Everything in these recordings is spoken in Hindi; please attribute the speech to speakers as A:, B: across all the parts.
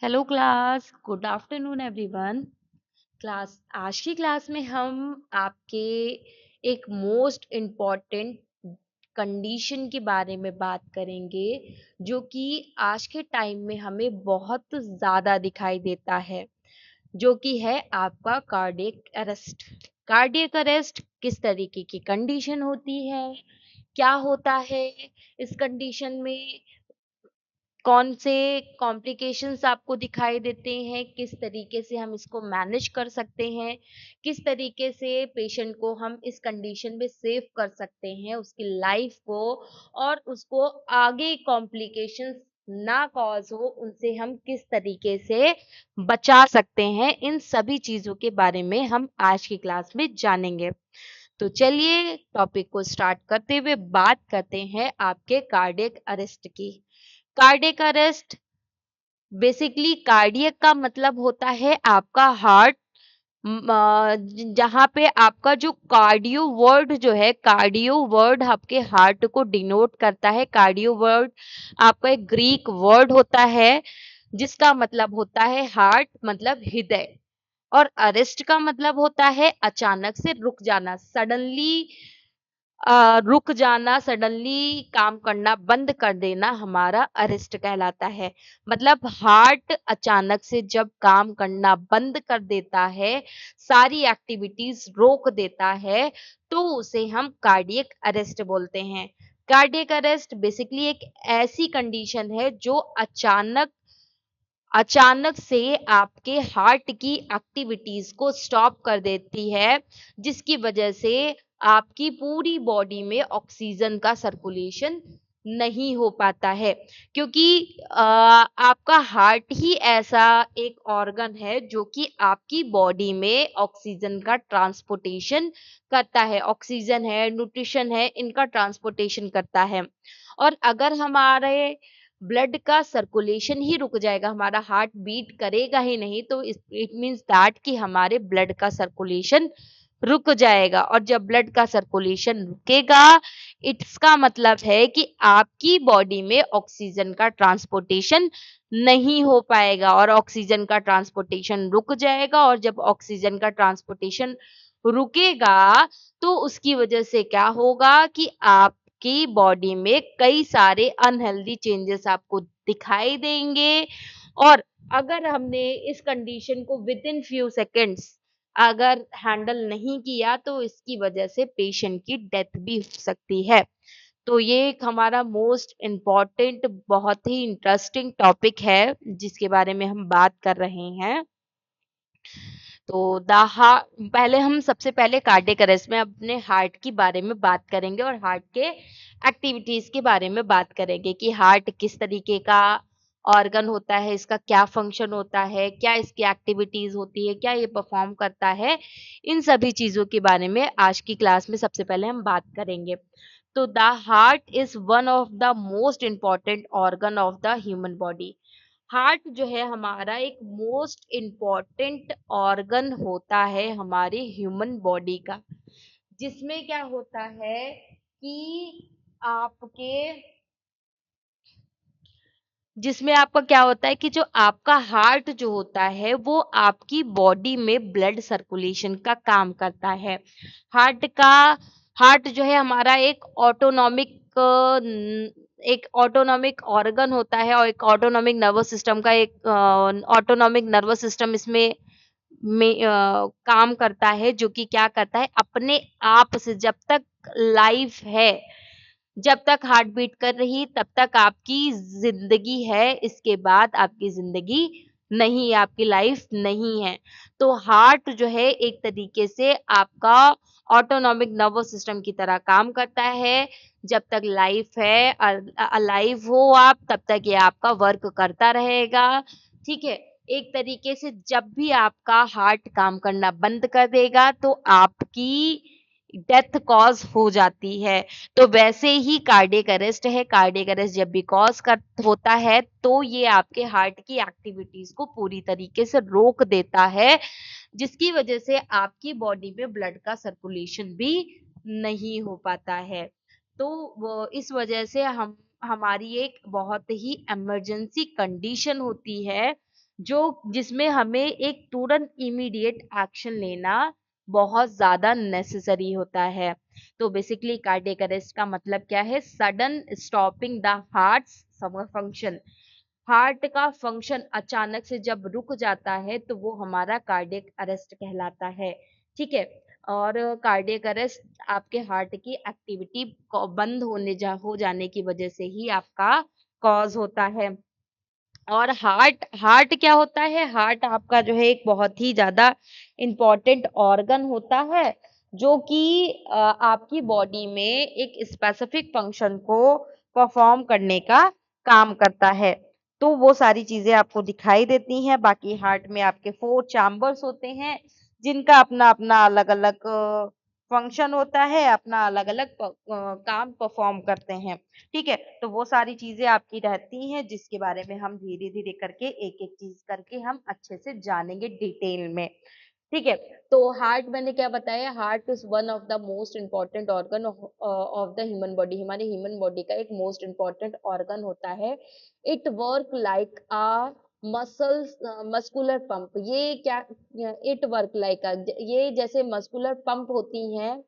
A: Hello class, good afternoon everyone. Class आज की क्लास में हम आपके एक मोस्ट इम्पॉर्टेंट कंडीशन के बारे में बात करेंगे, जो कि आज के टाइम में हमें बहुत ज़्यादा दिखाई देता है, जो कि है आपका कार्डियक अरेस्ट। कार्डियक अरेस्ट किस तरीके की कंडीशन होती है, क्या होता है इस कंडीशन में, कौन से कॉम्प्लिकेशंस आपको दिखाई देते हैं, किस तरीके से हम इसको मैनेज कर सकते हैं, किस तरीके से पेशेंट को हम इस कंडीशन में सेव कर सकते हैं उसकी लाइफ को, और उसको आगे कॉम्प्लिकेशंस ना कॉज हो उनसे हम किस तरीके से बचा सकते हैं, इन सभी चीजों के बारे में हम आज की क्लास में जानेंगे। तो चलिए टॉपिक को स्टार्ट करते हुए बात करते हैं आपके कार्डियक अरेस्ट की। कार्डियक अरेस्ट बेसिकली, कार्डियक का मतलब होता है आपका हार्ट, जहाँ पे आपका जो कार्डियो वर्ड जो है, कार्डियो वर्ड आपके हार्ट को डिनोट करता है। कार्डियो वर्ड आपका एक ग्रीक वर्ड होता है जिसका मतलब होता है हार्ट, मतलब हृदय। और अरेस्ट का मतलब होता है अचानक से रुक जाना, सडनली रुक जाना, सडनली काम करना बंद कर देना हमारा अरेस्ट कहलाता है। मतलब हार्ट अचानक से जब काम करना बंद कर देता है, सारी एक्टिविटीज रोक देता है, तो उसे हम कार्डियक अरेस्ट बोलते हैं। कार्डियक अरेस्ट बेसिकली एक ऐसी कंडीशन है जो अचानक से आपके हार्ट की एक्टिविटीज को स्टॉप कर देती है, जिसकी वजह से आपकी पूरी बॉडी में ऑक्सीजन का सर्कुलेशन नहीं हो पाता है। क्योंकि आपका हार्ट ही ऐसा एक ऑर्गन है जो कि आपकी बॉडी में ऑक्सीजन का ट्रांसपोर्टेशन करता है। ऑक्सीजन है, न्यूट्रिशन है, इनका ट्रांसपोर्टेशन करता है। और अगर हमारे ब्लड का सर्कुलेशन ही रुक जाएगा, हमारा हार्ट बीट करेगा ही नहीं, तो इट मीन्स दैट कि हमारे ब्लड का सर्कुलेशन रुक जाएगा। और जब ब्लड का सर्कुलेशन रुकेगा, इसका मतलब है कि आपकी बॉडी में ऑक्सीजन का ट्रांसपोर्टेशन नहीं हो पाएगा, और ऑक्सीजन का ट्रांसपोर्टेशन रुक जाएगा। और जब ऑक्सीजन का ट्रांसपोर्टेशन रुकेगा, तो उसकी वजह से क्या होगा कि आपकी बॉडी में कई सारे अनहेल्दी चेंजेस आपको दिखाई देंगे। और अगर हमने इस कंडीशन को विद इन फ्यू सेकेंड्स अगर हैंडल नहीं किया, तो इसकी वजह से पेशेंट की डेथ भी हो सकती है। तो ये एक हमारा मोस्ट इम्पॉर्टेंट, बहुत ही इंटरेस्टिंग टॉपिक है जिसके बारे में हम बात कर रहे हैं। तो पहले हम सबसे पहले कार्डियक अरेस्ट में अपने हार्ट के बारे में बात करेंगे, और हार्ट के एक्टिविटीज के बारे में बात करेंगे कि हार्ट किस तरीके का ऑर्गन होता है, इसका क्या फंक्शन होता है, क्या इसकी एक्टिविटीज होती है, क्या ये परफॉर्म करता है। इन सभी चीजों के बारे में आज की क्लास में सबसे पहले हम बात करेंगे। तो the heart is one of the most important organ of the human body. Heart जो है हमारा एक मोस्ट इम्पॉर्टेंट ऑर्गन होता है हमारे ह्यूमन बॉडी का, जिसमें क्या होता है कि आपके जिसमें आपका क्या होता है कि जो आपका हार्ट जो होता है वो आपकी बॉडी में ब्लड सर्कुलेशन का काम करता है। हार्ट का हार्ट जो है हमारा एक ऑटोनॉमिक ऑर्गन होता है, और एक ऑटोनॉमिक नर्वस सिस्टम का एक ऑटोनॉमिक नर्वस सिस्टम इसमें काम करता है, जो कि क्या करता है अपने आप से, जब तक लाइफ है, जब तक हार्ट बीट कर रही तब तक आपकी जिंदगी है, इसके बाद आपकी जिंदगी नहीं है, आपकी लाइफ नहीं है। तो हार्ट जो है एक तरीके से आपका ऑटोनॉमिक नर्वस सिस्टम की तरह काम करता है। जब तक लाइफ है, अलाइव हो आप, तब तक ये आपका वर्क करता रहेगा। ठीक है। एक तरीके से जब भी आपका हार्ट काम करना बंद कर देगा, तो आपकी डेथ कॉज हो जाती है। तो वैसे ही कार्डियक अरेस्ट है। कार्डियक अरेस्ट जब भी कॉज कर होता है, तो ये आपके हार्ट की एक्टिविटीज को पूरी तरीके से रोक देता है, जिसकी वजह से आपकी बॉडी में ब्लड का सर्कुलेशन भी नहीं हो पाता है। तो इस वजह से हम हमारी एक बहुत ही इमरजेंसी कंडीशन होती है, जो जिसमें हमें एक तुरंत इमीडिएट एक्शन लेना बहुत ज़्यादा नेसेसरी होता है। तो बेसिकली कार्डियक अरेस्ट का मतलब क्या है? Sudden stopping the hearts function. Heart का फंक्शन अचानक से जब रुक जाता है तो वो हमारा कार्डियक अरेस्ट कहलाता है। ठीक है? और कार्डियक अरेस्ट आपके हार्ट की एक्टिविटी बंद हो जाने की वजह से ही आपका कॉज होता है। और हार्ट हार्ट क्या होता है? हार्ट आपका जो है एक बहुत ही ज़्यादा इम्पोर्टेंट ऑर्गन होता है, जो कि आपकी बॉडी में एक स्पेसिफिक फंक्शन को परफॉर्म करने का काम करता है। तो वो सारी चीज़ें आपको दिखाई देती हैं। बाकी हार्ट में आपके 4 चैम्बर्स होते हैं, जिनका अपना-अपना अलग-अलग फंक्शन होता है, अपना अलग-अलग काम परफॉर्म करते हैं। ठीक है? तो वो सारी चीज़ें आपकी रहती हैं, जिसके बारे में हम धीरे-धीरे करके एक-एक चीज़ करके हम अच्छे से जानेंगे डिटेल में। ठीक है? तो हार्ट मैंने क्या बताया? Heart is one of the most important organ of the human body. हमारे ह्यूमन बॉडी का एक मोस्ट इम्पोर्टेंट ऑर्गन होता है। It work like a muscular pump. ये क्या इट वर्क लाइक ये जैसे मस्कुलर पंप होती हैं,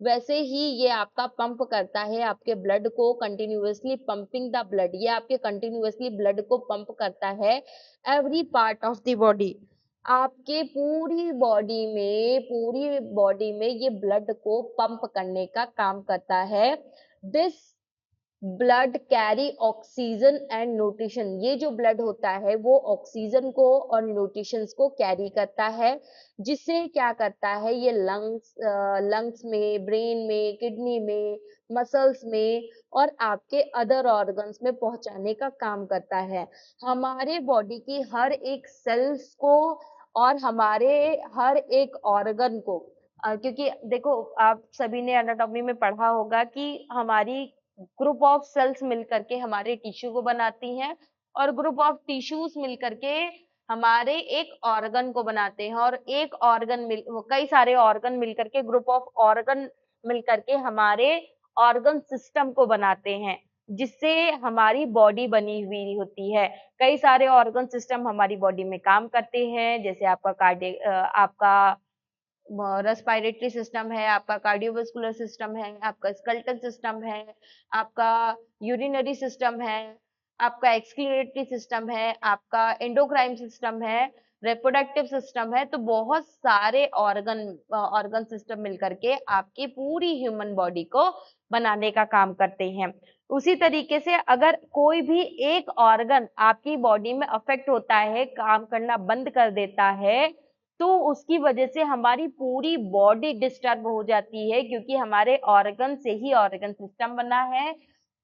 A: वैसे ही ये आपका पंप करता है आपके ब्लड को कंटिन्यूअसली पंपिंग द ब्लड। ये आपके कंटिन्यूअसली ब्लड को पंप करता है every part of the body. आपके पूरी बॉडी में ये ब्लड को पंप करने का काम करता है। This blood carry oxygen and nutrition. ये जो ब्लड होता है वो ऑक्सीजन को और न्यूट्रिशंस को कैरी करता है, जिससे क्या करता है ये लंग्स में, ब्रेन में, किडनी में, मसल्स में और आपके अदर ऑर्गन्स में पहुंचाने का काम करता है। हमारे बॉडी की हर एक सेल्स को और हमारे हर एक ऑर्गन को क्योंकि देखो, आप सभी ने एनाटॉमी में पढ़ा होगा कि हमारी ग्रुप ऑफ सेल्स मिलकर के हमारे टिश्यू को बनाती हैं और ग्रुप ऑफ टिश्यूज मिलकर के हमारे एक ऑर्गन को बनाते हैं, और कई सारे ऑर्गन मिलकर के ग्रुप ऑफ ऑर्गन मिलकर के हमारे ऑर्गन सिस्टम को बनाते हैं, जिससे हमारी बॉडी बनी हुई होती है। कई सारे ऑर्गन सिस्टम हमारी बॉडी में काम करते हैं, जैसे आपका रेस्पिरेटरी सिस्टम है, आपका कार्डियोवास्कुलर सिस्टम है, आपका स्केलेटल सिस्टम है, आपका यूरिनरी सिस्टम है, आपका एक्सक्रीटरी सिस्टम है, आपका एंडोक्राइन सिस्टम है, रिप्रोडक्टिव सिस्टम है। तो बहुत सारे ऑर्गन सिस्टम मिलकर के आपकी पूरी ह्यूमन बॉडी को बनाने का काम करते हैं। उसी तरीके से अगर कोई भी एक ऑर्गन आपकी बॉडी में अफेक्ट होता है, काम करना बंद कर देता है, तो उसकी वजह से हमारी पूरी बॉडी डिस्टर्ब हो जाती है, क्योंकि हमारे ऑर्गन से ही ऑर्गन सिस्टम बना है।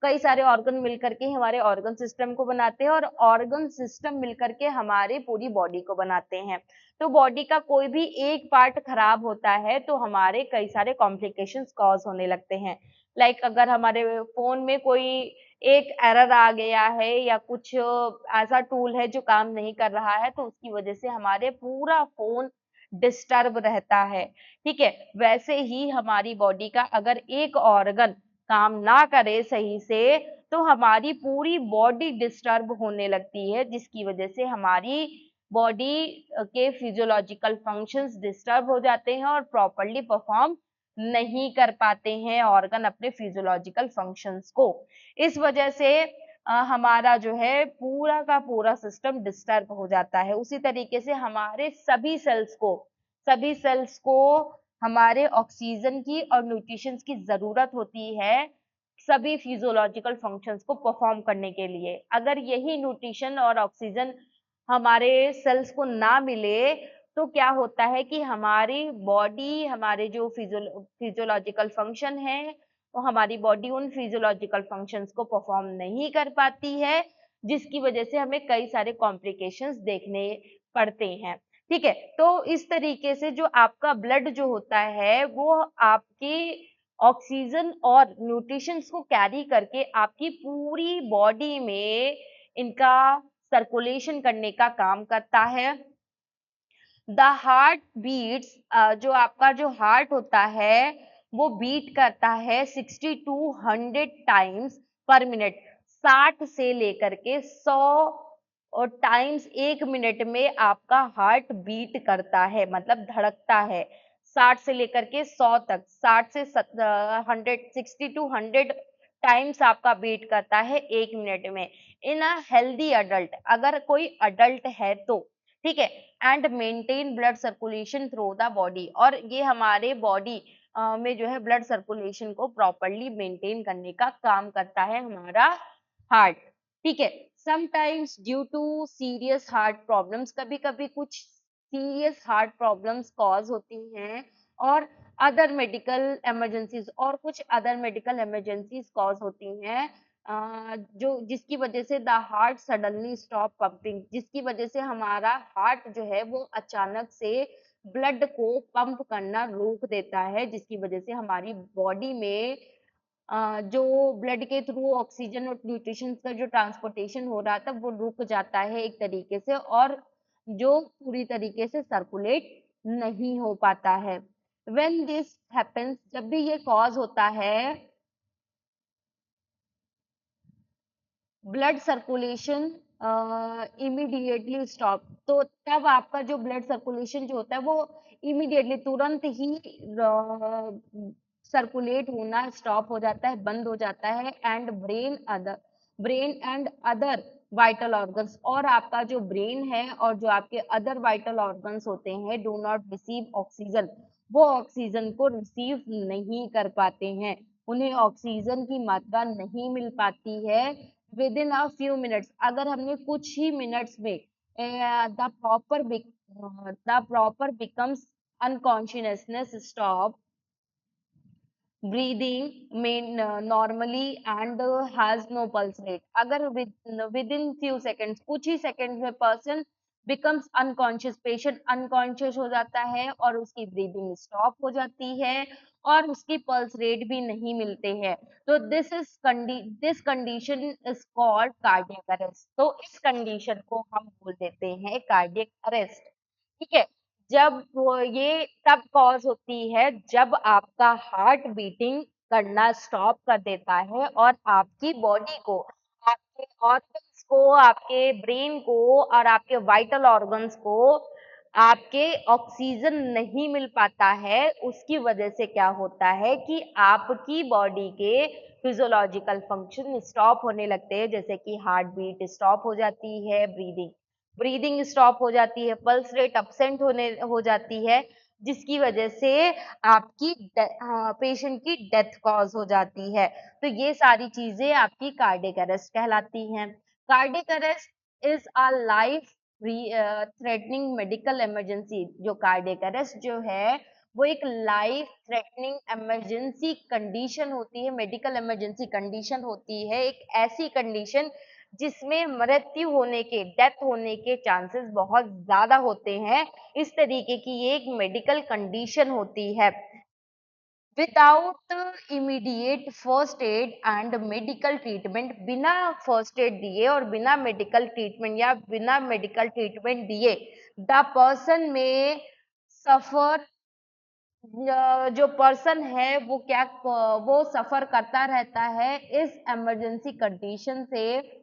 A: कई सारे ऑर्गन मिलकर के हमारे ऑर्गन सिस्टम को बनाते हैं और ऑर्गन सिस्टम मिलकर के हमारे पूरी बॉडी को बनाते हैं। तो बॉडी का कोई भी एक पार्ट खराब होता है तो हमारे कई सारे कॉम्प्लिकेशंस कॉज होने लगते हैं। लाइक अगर हमारे फोन में कोई एक एरर आ गया है या कुछ ऐसा टूल है जो काम नहीं कर रहा है, तो उसकी वजह से हमारे पूरा फोन डिस्टर्ब रहता है। ठीक है? वैसे ही हमारी बॉडी का अगर एक ऑर्गन काम ना करे सही से, तो हमारी पूरी बॉडी डिस्टर्ब होने लगती है, जिसकी वजह से हमारी बॉडी के फिजियोलॉजिकल फंक्शंस डिस्टर्ब हो जाते हैं और प्रॉपर्ली परफॉर्म नहीं कर पाते हैं ऑर्गन अपने फिजियोलॉजिकल फंक्शंस को। इस वजह से हमारा जो है पूरा का पूरा सिस्टम डिस्टर्ब हो जाता है। उसी तरीके से हमारे सभी सेल्स को हमारे ऑक्सीजन की और न्यूट्रिशंस की ज़रूरत होती है, सभी फिजियोलॉजिकल फंक्शंस को परफॉर्म करने के लिए। अगर यही न्यूट्रिशन और ऑक्सीजन हमारे सेल्स को ना मिले, तो क्या होता है कि हमारी बॉडी, हमारे जो फिजियोलॉजिकल फंक्शन है, वो हमारी बॉडी उन फिजियोलॉजिकल फंक्शंस को परफॉर्म नहीं कर पाती है, जिसकी वजह से हमें कई सारे कॉम्प्लिकेशंस देखने पड़ते हैं। ठीक है? तो इस तरीके से जो आपका ब्लड जो होता है, वो आपकी ऑक्सीजन और न्यूट्रिशंस को कैरी करके आपकी पूरी बॉडी में इनका सर्कुलेशन करने का काम करता है। द हार्ट बीट्स, जो आपका जो हार्ट होता है वो बीट करता है 60 टू 100 टाइम्स पर मिनट। 60 से लेकर के 100 और टाइम्स 1 मिनट में आपका हार्ट बीट करता है, मतलब धड़कता है। 60 से लेकर के 100 तक, 60 से 160 टू 100 टाइम्स आपका बीट करता है 1 मिनट में। इन अ हेल्दी अडल्ट, अगर कोई अडल्ट है तो, ठीक है। And maintain blood circulation through the body, और ये हमारे बॉडी में जो है ब्लड सर्कुलेशन को प्रॉपरली मेंटेन करने का काम करता है हमारा हार्ट, ठीक है। Sometimes due to serious heart problems, कभी कभी कुछ सीरियस हार्ट प्रॉब्लम्स कॉज होती हैं, और अदर मेडिकल इमरजेंसीज, और कुछ अदर मेडिकल इमरजेंसीज कॉज होती हैं, जो जिसकी वजह से the heart suddenly stop pumping, जिसकी वजह से हमारा हार्ट जो है वो अचानक से ब्लड को पंप करना रोक देता है, जिसकी वजह से हमारी बॉडी में जो ब्लड के थ्रू ऑक्सीजन और न्यूट्रिशन का जो ट्रांसपोर्टेशन हो रहा था वो रुक जाता है एक तरीके से, और जो पूरी तरीके से सर्कुलेट नहीं हो पाता है। व्हेन दिस हैपेंस, जब भी ये कॉज होता है, ब्लड सर्कुलेशन इमीडिएटली स्टॉप, तो तब आपका जो ब्लड सर्कुलेशन जो होता है वो इमीडिएटली तुरंत ही सर्कुलेट होना स्टॉप हो जाता है, बंद हो जाता है। And brain and other vital organs, और आपका जो ब्रेन है और जो आपके अदर वाइटल ऑर्गन्स होते हैं डू नॉट रिसीव ऑक्सीजन, वो ऑक्सीजन को रिसीव नहीं कर पाते हैं, उन्हें ऑक्सीजन की मात्रा नहीं मिल पाती है with in a few minutes. अगर हमने कुछ ही मिनट्स में the proper becomes unconsciousness stop breathing main normally and has no pulse rate, अगर within few seconds, कुछ ही seconds में person becomes unconscious, patient unconscious हो जाता है और उसकी breathing stop हो जाती है और उसकी pulse rate भी नहीं मिलते हैं, तो this condition is called cardiac arrest। तो इस condition को हम बोल देते हैं cardiac arrest, ठीक है। जब वो ये तब कॉज होती है जब आपका हार्ट बीटिंग करना स्टॉप कर देता है और आपकी बॉडी को, आपके ऑर्गन्स को, आपके ब्रेन को और आपके वाइटल ऑर्गन्स को आपके ऑक्सीजन नहीं मिल पाता है। उसकी वजह से क्या होता है कि आपकी बॉडी के फिजियोलॉजिकल फंक्शन स्टॉप होने लगते हैं, जैसे कि हार्ट बीट स्टॉप हो जाती है, ब्रीदिंग ब्रीदिंग स्टॉप हो जाती है, पल्स रेट अपसेंट होने हो जाती है, जिसकी वजह से आपकी पेशेंट की डेथ कॉज हो जाती है। तो ये सारी चीजें आपकी कार्डियक अरेस्ट कहलाती हैं। Cardiac arrest is a life threatening medical emergency. जो कार्डियक अरेस्ट जो है वो एक लाइफ थ्रेटनिंग इमरजेंसी कंडीशन होती है, मेडिकल इमरजेंसी कंडीशन होती है, एक ऐसी कंडीशन जिसमें मृत्यु होने के, डेथ होने के चांसेस बहुत ज्यादा होते हैं। इस तरीके की ये एक मेडिकल कंडीशन होती है। Without immediate first add and medical treatment, बिना फर्स्ट एड दिए और बिना मेडिकल ट्रीटमेंट या बिना मेडिकल ट्रीटमेंट दिए द पर्सन में सफर, जो पर्सन है वो क्या, वो सफर करता रहता है इस इमरजेंसी कंडीशन से।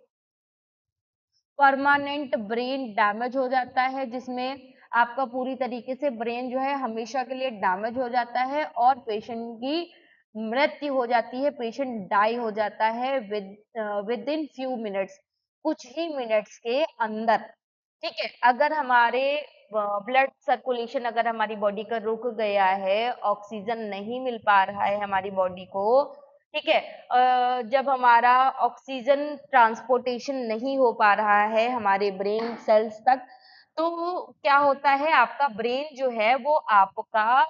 A: परमानेंट ब्रेन डैमेज हो जाता है, जिसमें आपका पूरी तरीके से ब्रेन जो है हमेशा के लिए डैमेज हो जाता है और पेशेंट की मृत्यु हो जाती है, पेशेंट डाई हो जाता है विद इन फ्यू मिनट्स, कुछ ही मिनट्स के अंदर, ठीक है। अगर हमारे ब्लड सर्कुलेशन अगर हमारी बॉडी का रुक गया है, ऑक्सीजन नहीं मिल पा रहा है हमारी बॉडी को, ठीक है, जब हमारा ऑक्सीजन ट्रांसपोर्टेशन नहीं हो पा रहा है हमारे ब्रेन सेल्स तक, तो क्या होता है, आपका ब्रेन जो है वो आपका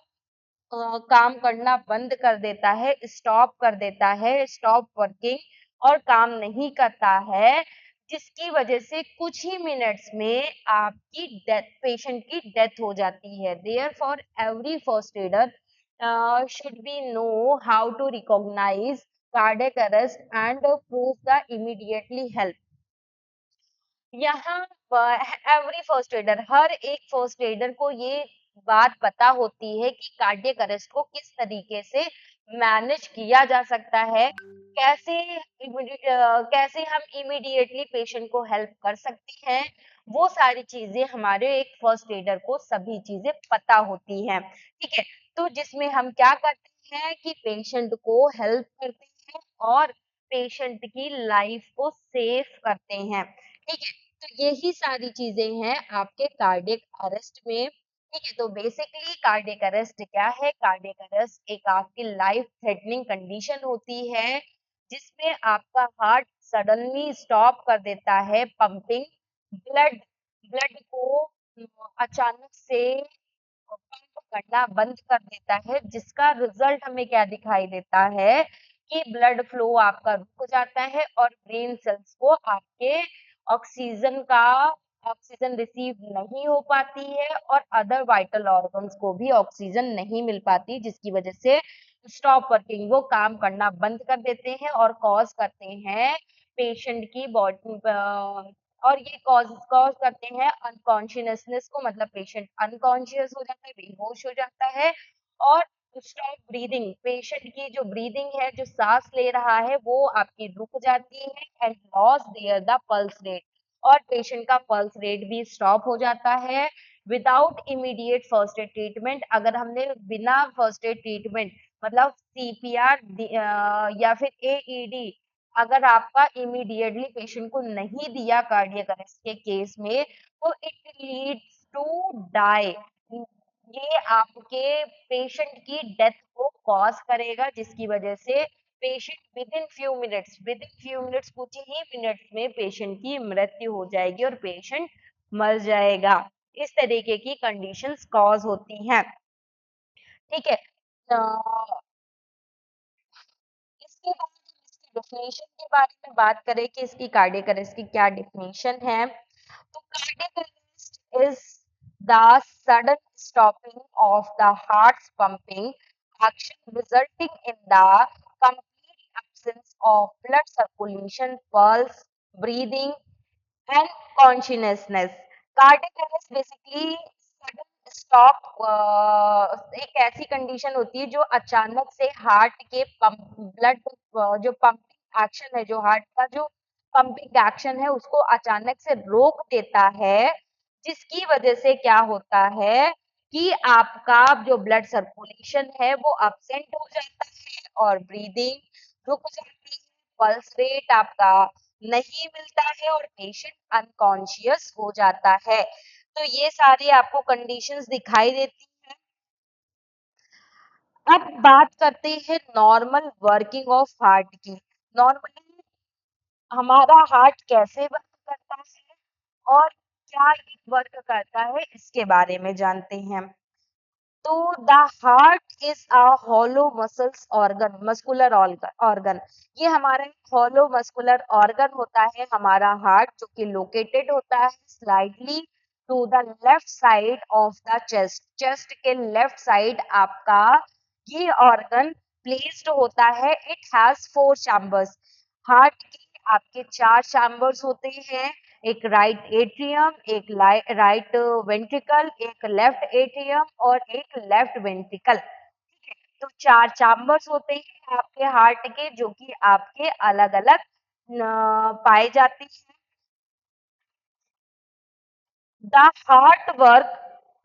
A: काम करना बंद कर देता है, स्टॉप कर देता है, स्टॉप वर्किंग और काम नहीं करता है, जिसकी वजह से कुछ ही मिनट्स में आपकी डेथ, पेशेंट की डेथ हो जाती है। Therefore every first adder should be know how to recognize cardiac arrest and prove the immediately help। यहाँ एवरी फर्स्ट एडर, हर एक फर्स्ट एडर को ये बात पता होती है कि कार्डियक अरेस्ट को किस तरीके से मैनेज किया जा सकता है, कैसे हम इमीडिएटली पेशेंट को हेल्प कर सकते हैं, वो सारी चीजें हमारे एक फर्स्ट एडर को सभी चीजें पता होती हैं। ठीक है, तो जिसमें हम क्या करते हैं कि पेशेंट को हेल्प करते हैं और पेशेंट की लाइफ को सेव करते हैं। ठीक है, तो यही सारी चीजें हैं आपके कार्डियक अरेस्ट में। ठीक है, तो बेसिकली कार्डियक अरेस्ट क्या है? कार्डियक अरेस्ट एक आपकी लाइफ थ्रेटनिंग कंडीशन होती है जिसमें आपका हार्ट सडनली स्टॉप कर देता है पंपिंग, ब्लड ब्लड को अचानक से पंप करना बंद कर देता है, जिसका रिजल्ट हमें क्या दिखाई देता है कि ब्लड फ्लो आपका रुक जाता है और ब्रेन सेल्स को आपके ऑक्सीजन का ऑक्सीजन रिसीव नहीं हो पाती है और अदर वाइटल ऑर्गन्स को भी ऑक्सीजन नहीं मिल पाती, जिसकी वजह से स्टॉप वर्किंग, वो काम करना बंद कर देते हैं और कॉज करते हैं पेशेंट की बॉडी, और ये कॉज करते हैं अनकॉन्शियसनेस को, मतलब पेशेंट अनकॉन्शियस हो जाता है, बेहोश हो जाता है और स्टॉप ब्रीदिंग, पेशेंट की जो ब्रीदिंग है, जो सांस ले रहा है, वो आपकी रुक जाती है and loss there the pulse rate, और पेशेंट का पल्स रेट भी स्टॉप हो जाता है without immediate first aid treatment. अगर हमने बिना फर्स्ट एड ट्रीटमेंट, मतलब सीपीआर या फिर एईडी, अगर आपका इमीडिएटली पेशेंट को नहीं दिया कार्डियक अरेस्ट के केस में, तो इट लीड्स टू डाई, ये आपके पेशेंट की डेथ को कॉज करेगा, जिसकी वजह से patient with in few minutes, कुछ ही मिनट्स में पेशेंट की मृत्यु हो जाएगी और पेशेंट मर जाएगा। इस तरीके की कंडीशंस कॉज होती हैं। ठीक है, इसके बाद हम इसकी डेफिनेशन के बारे में बात करें कि इसकी कार्डियक अरेस्ट की क्या डेफिनेशन है, तो cardiac arrest is the sudden stopping of the heart pumping action resulting in the complete absence of blood circulation, pulse, breathing, and consciousness. Cardiac arrest basically sudden stop, एक ऐसी कंडीशन होती है जो अचानक से हार्ट के पंप ब्लड जो पंपिंग एक्शन है, जो हार्ट का जो पंपिंग एक्शन है, उसको अचानक से रोक देता है, जिसकी वजह से क्या होता है कि आपका जो ब्लड सर्कुलेशन है वो अपसेंट हो जाता है और ब्रीदिंग रुक जाती है, पल्स रेट आपका नहीं मिलता है और पेशेंट अनकॉन्शियस हो जाता है। तो ये सारी आपको कंडीशंस दिखाई देती हैं। अब बात करते हैं नॉर्मल वर्किंग ऑफ हार्ट की। नॉर्मली हमारा हार्ट कैसे वर्क करता है और क्या ये वर्क करता है, इसके बारे में जानते हैं। तो the heart is a hollow muscles organ, muscular organ. ये हमारा एक हॉलो मस्कुलर ऑर्गन होता है, हमारा हार्ट, जो कि लोकेटेड होता है slightly to the left side of the chest. Chest के लेफ्ट साइड आपका ये ऑर्गन प्लेस्ड होता है। It has 4 chambers. हार्ट के आपके 4 चैम्बर्स होते हैं, एक राइट एट्रियम, एक राइट वेंट्रिकल, एक लेफ्ट एट्रियम और एक लेफ्ट वेंट्रिकल। ठीक है, तो 4 चैम्बर्स होते हैं आपके हार्ट के, जो कि आपके अलग अलग पाए जाते हैं। The heart work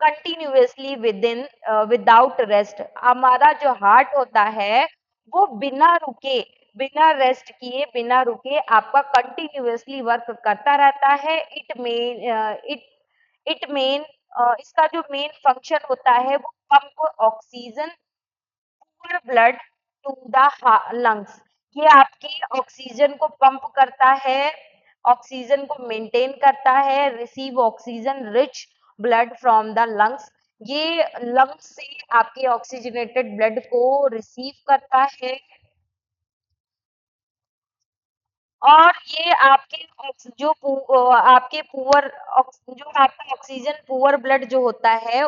A: continuously without rest. हमारा जो हार्ट होता है वो बिना रुके, बिना रेस्ट किए, बिना रुके आपका कंटिन्यूअसली वर्क करता रहता है। इट मेन इसका जो मेन फंक्शन होता है वो pump oxygen poor blood to the lungs. ये आपकी ऑक्सीजन को पंप करता है, ऑक्सीजन को मेंटेन करता है, receive oxygen rich blood from the lungs. ये लंग्स से आपके ऑक्सीजनेटेड ब्लड को रिसीव करता है और ये आपके आपके जो आपका ऑक्सीजन पुअर ब्लड जो होता है,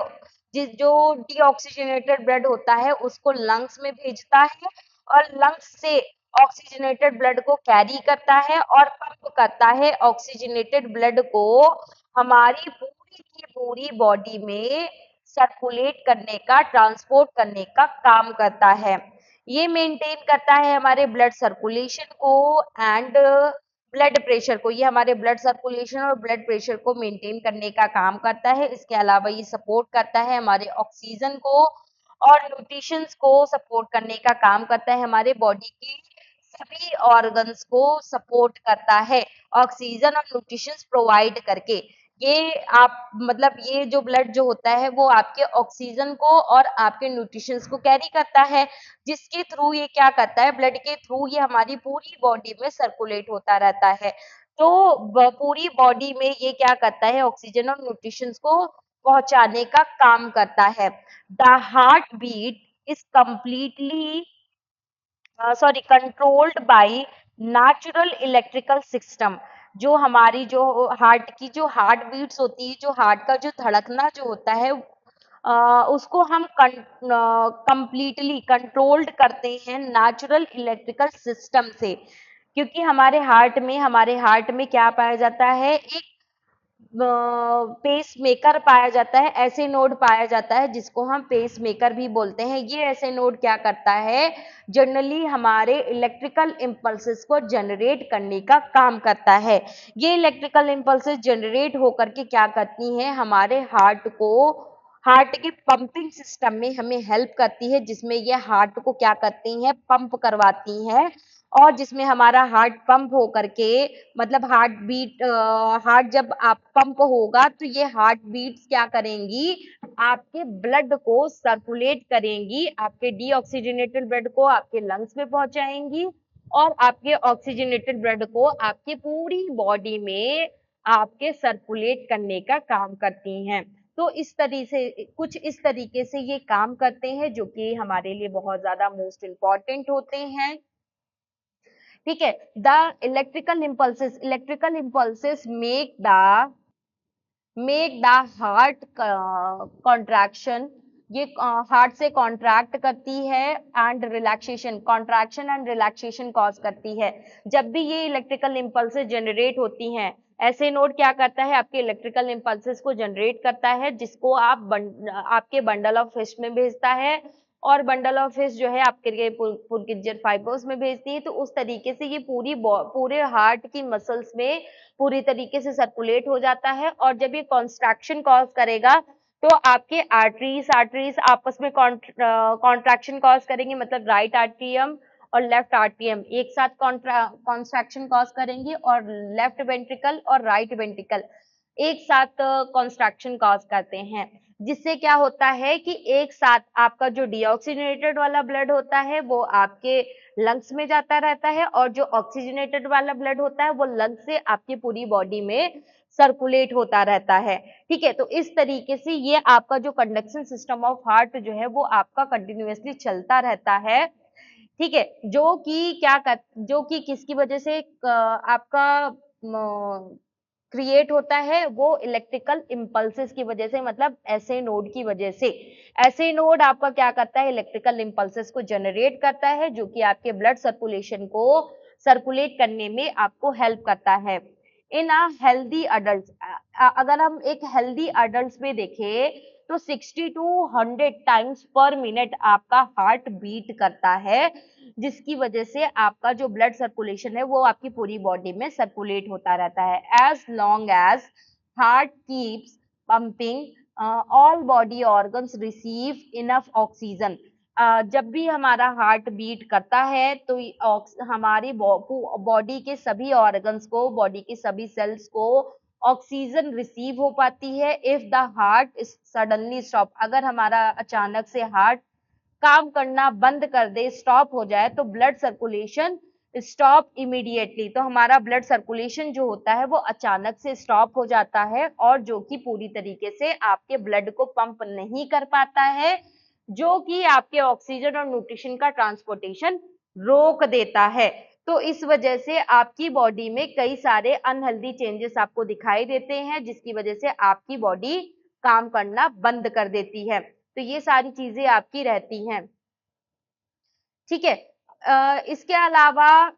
A: जिस जो डीऑक्सीजनेटेड ब्लड होता है, उसको लंग्स में भेजता है और लंग्स से ऑक्सीजनेटेड ब्लड को कैरी करता है और पंप करता है ऑक्सीजनेटेड ब्लड को हमारी पूरी की पूरी बॉडी में सर्कुलेट करने का, ट्रांसपोर्ट करने का काम करता है। ये मेंटेन करता है हमारे ब्लड सर्कुलेशन को एंड ब्लड प्रेशर को। ये हमारे ब्लड सर्कुलेशन और ब्लड प्रेशर को मेंटेन करने का काम करता है। इसके अलावा ये सपोर्ट करता है हमारे ऑक्सीजन को और न्यूट्रिशंस को सपोर्ट करने का काम करता है। हमारे बॉडी की सभी ऑर्गन्स को सपोर्ट करता है ऑक्सीजन और न्यूट्रिशंस प्रोवाइड करके। ये आप मतलब ये जो ब्लड जो होता है वो आपके ऑक्सीजन को और आपके न्यूट्रिशंस को कैरी करता है, जिसके थ्रू ये क्या करता है, ब्लड के थ्रू ये हमारी पूरी बॉडी में सर्कुलेट होता रहता है। तो पूरी बॉडी में ये क्या करता है, ऑक्सीजन और न्यूट्रिशंस को पहुंचाने का काम करता है। The heart beat is completely controlled by natural electrical system. जो हमारी जो हार्ट की जो हार्ट बीट्स होती है, जो हार्ट का जो धड़कना जो होता है, उसको हम कंप्लीटली कंट्रोल्ड करते हैं नेचुरल इलेक्ट्रिकल सिस्टम से। क्योंकि हमारे हार्ट में क्या पाया जाता है, एक पेस मेकर पाया जाता है, ऐसे नोड पाया जाता है जिसको हम पेस मेकर भी बोलते हैं। ये ऐसे नोड क्या करता है, जनरली हमारे इलेक्ट्रिकल इम्पल्सेस को जनरेट करने का काम करता है। ये इलेक्ट्रिकल इम्पल्सेस जनरेट होकर के क्या करती हैं, हमारे हार्ट के पंपिंग सिस्टम में हमें हेल्प करती है, जिसमें ये हार्ट को क्या करती हैं, पंप करवाती हैं। और जिसमें हमारा हार्ट पंप हो करके मतलब हार्ट जब आप पंप होगा तो ये हार्ट बीट्स क्या करेंगी, आपके ब्लड को सर्कुलेट करेंगी, आपके डीऑक्सीजनेटेड ब्लड को आपके लंग्स में पहुंचाएंगी और आपके ऑक्सीजनेटेड ब्लड को आपकी पूरी बॉडी में आपके सर्कुलेट करने का काम करती हैं। तो इस तरीके से ये काम करते हैं, जो कि हमारे लिए बहुत ज्यादा मोस्ट इम्पॉर्टेंट होते हैं। ठीक है। The electrical impulses make the heart contraction. ये हार्ट से कॉन्ट्रैक्ट करती है and relaxation, contraction and relaxation cause करती है। जब भी ये इलेक्ट्रिकल इम्पल्सेस जनरेट होती हैं, ऐसे नोड क्या करता है, आपके इलेक्ट्रिकल इम्पल्सेस को जनरेट करता है, जिसको आपके बंडल ऑफ फिश में भेजता है और बंडल ऑफ फिश जो है आपके लिए पुरकिंजर फाइबर्स में भेजती है। तो उस तरीके से ये पूरे हार्ट की मसल्स में पूरी तरीके से सर्कुलेट हो जाता है। और जब ये कॉन्स्ट्रैक्शन कॉज करेगा तो आपके आर्टरीज आपस में कॉन्ट्रैक्शन कॉज करेंगे, मतलब राइट आर्ट्रियम और लेफ्ट आर्ट्रियम एक साथ कॉन्स्ट्रैक्शन कॉज करेंगे और लेफ्ट वेंट्रिकल और राइट वेंट्रिकल एक साथ कॉन्स्ट्रक्शन कॉज करते हैं। जिससे क्या होता है कि एक साथ आपका जो डीऑक्सीजनेटेड वाला ब्लड होता है वो आपके लंग्स में जाता रहता है और जो ऑक्सीजनेटेड वाला ब्लड होता है वो लंग्स से आपकी पूरी बॉडी में सर्कुलेट होता रहता है। ठीक है। तो इस तरीके से ये आपका जो कंडक्शन सिस्टम ऑफ हार्ट जो है वो आपका कंटिन्यूअसली चलता रहता है। ठीक है। जो कि किसकी वजह से आपका क्रिएट होता है, वो इलेक्ट्रिकल इम्पल्सेस की वजह से, मतलब ऐसे नोड की वजह से। ऐसे नोड आपका क्या करता है, इलेक्ट्रिकल इम्पल्सेस को जनरेट करता है, जो कि आपके ब्लड सर्कुलेशन को सर्कुलेट करने में आपको हेल्प करता है। इन अ हेल्दी अडल्ट, अगर हम एक हेल्दी अडल्ट में देखें तो 60 टू 100 टाइम्स पर मिनट आपका हार्ट बीट करता है, जिसकी वजह से आपका जो ब्लड सर्कुलेशन है वो आपकी पूरी बॉडी में सर्कुलेट होता रहता है। As long as heart keeps pumping, all body organs receive enough oxygen. जब भी हमारा हार्ट बीट करता है तो हमारी बॉडी के सभी ऑर्गन्स को, बॉडी के सभी सेल्स को ऑक्सीजन रिसीव हो पाती है। If the heart suddenly stop, अगर हमारा अचानक से हार्ट काम करना बंद कर दे, स्टॉप हो जाए, तो ब्लड सर्कुलेशन स्टॉप इमीडिएटली। तो हमारा ब्लड सर्कुलेशन जो होता है वो अचानक से स्टॉप हो जाता है और जो कि पूरी तरीके से आपके ब्लड को पंप नहीं कर पाता है, जो कि आपके ऑक्सीजन और न्यूट्रिशन का ट्रांसपोर्टेशन रोक देता है। तो इस वजह से आपकी बॉडी में कई सारे अनहेल्दी चेंजेस आपको दिखाई देते हैं, जिसकी वजह से आपकी बॉडी काम करना बंद कर देती है। तो ये सारी चीजें आपकी रहती हैं। ठीक है। इसके अलावा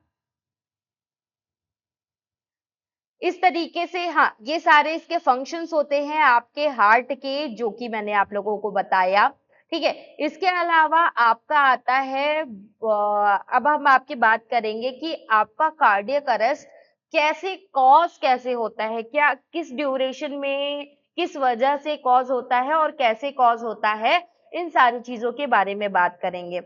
A: इस तरीके से, हाँ, ये सारे इसके फंक्शंस होते हैं आपके हार्ट के, जो कि मैंने आप लोगों को बताया। ठीक है। इसके अलावा आपका आता है अब हम आपकी बात करेंगे कि आपका कार्डियक अरेस्ट कैसे होता है, क्या किस ड्यूरेशन में किस वजह से कॉज होता है और कैसे कॉज होता है, इन सारी चीजों के बारे में बात करेंगे।